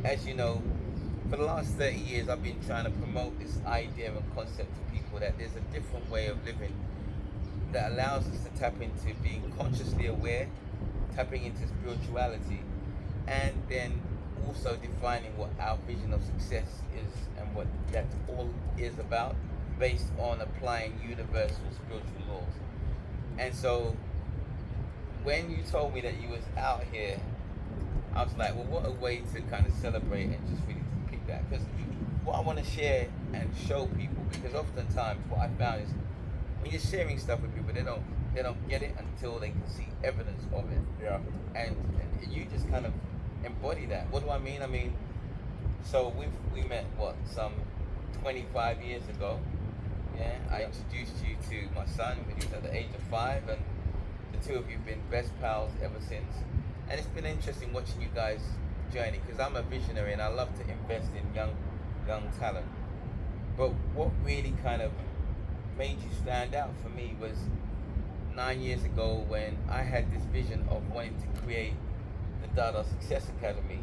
as you know, for the last 30 years, I've been trying to promote this idea and concept to people that there's a different way of living that allows us to tap into being consciously aware, tapping into spirituality, and then also defining what our vision of success is and what that all is about based on applying universal spiritual laws. And so when you told me that you was out here, I was like, well, what a way to kind of celebrate and just really pick that. Because what I want to share and show people, because oftentimes what I found is when you're sharing stuff with people, they don't get it until they can see evidence of it. Yeah. And you just kind of embody that. What do I mean? I mean, so we met some 25 years ago. Yeah, I introduced you to my son when he was at the age of 5, and the two of you have been best pals ever since. And it's been interesting watching you guys' journey, because I'm a visionary and I love to invest in young talent. But what really kind of made you stand out for me was 9 years ago when I had this vision of wanting to create the Dada Success Academy,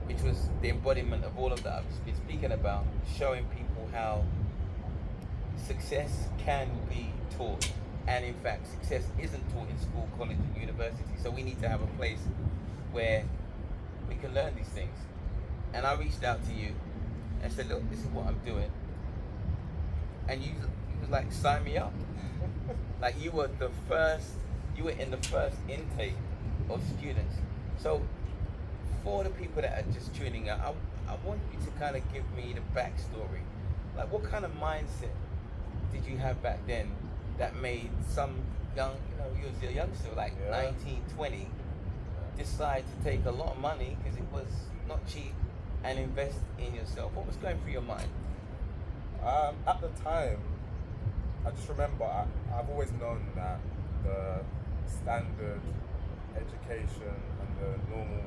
which was the embodiment of all of that I've been speaking about, showing people how success can be taught. And in fact, success isn't taught in school, college, and university. So we need to have a place where we can learn these things. And I reached out to you and said, look, this is what I'm doing. And you was like, sign me up. Like you were in the first intake of students. So for the people that are just tuning out, I want you to kind of give me the backstory. Like what kind of mindset did you have back then that made some young, you was a youngster, like 19, 20, decide to take a lot of money, because it was not cheap, and invest in yourself? What was going through your mind? At the time, I just remember I've always known that the standard education and the normal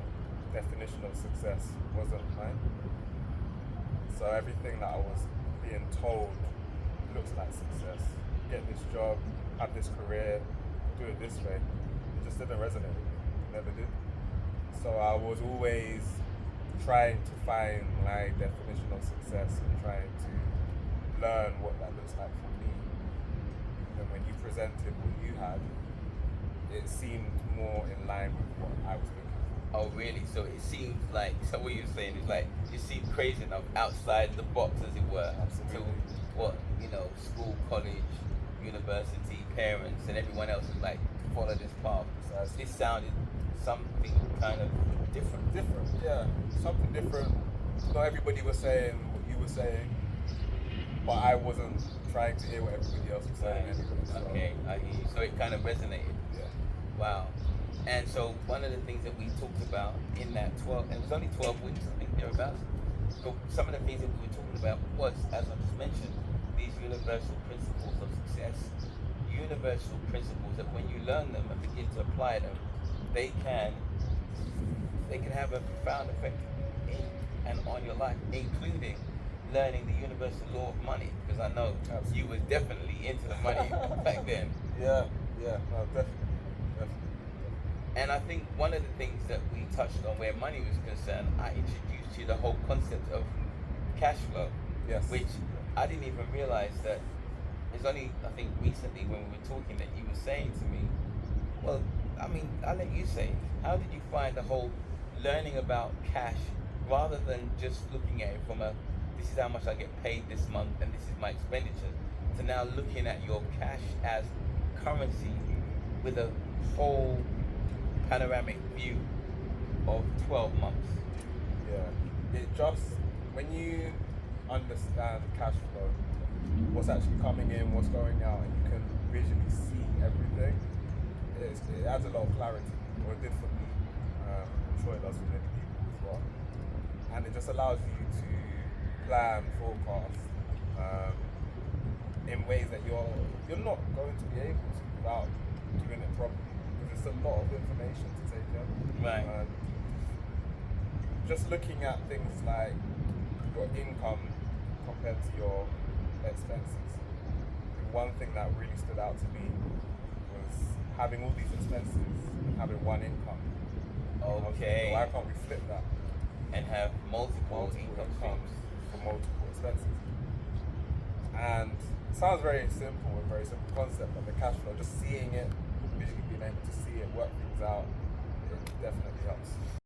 definition of success wasn't mine. So everything that I was being told looks like success. Get this job, have this career, do it this way. It just didn't resonate with me. Never did. So I was always trying to find my definition of success and trying to learn what that looks like for me. And when you presented what you had, it seemed more in line with what I was looking for. Oh really? So it seems like, so what you're saying is like, you seem crazy enough outside the box, as it were. Absolutely. To what, school, college, university, parents, and everyone else is like, follow this path. So this sounded something kind of different. Yeah, something different. Not everybody was saying what you were saying, but I wasn't trying to hear what everybody else was saying anyway. So. Okay, I hear you. So it kind of resonated. Yeah. Wow. And so one of the things that we talked about in that 12, and it was only 12 weeks, I think, thereabouts. So some of the things that we were talking about was, as I just mentioned, these universal principles of success. Universal principles that when you learn them and begin to apply them, they can have a profound effect in and on your life, including learning the universal law of money, because I know you were definitely into the money back then. Yeah, no, definitely. And I think one of the things that we touched on where money was concerned, I introduced you the whole concept of cash flow, which I didn't even realize that. It's only, I think, recently when we were talking that you were saying to me, well, I mean, I'll let you say, how did you find the whole learning about cash rather than just looking at it from this is how much I get paid this month and this is my expenditure, to now looking at your cash as currency with a whole panoramic view of 12 months? Yeah, it just, when you understand cash flow, what's actually coming in, what's going out, and you can visually see everything, it adds a lot of clarity, or it did for me. I'm sure it does for many people as well. And it just allows you to plan, forecast in ways that you're not going to be able to without doing it properly, because it's a lot of information to take in. Right. Just looking at things like your income compared to your expenses. One thing that really stood out to me was having all these expenses and having one income. Okay. Why can't we flip that? And have multiple income streams. for multiple expenses. And it sounds very simple, a very simple concept, but the cash flow, just seeing it, visually being able to see it, work things out, it definitely helps.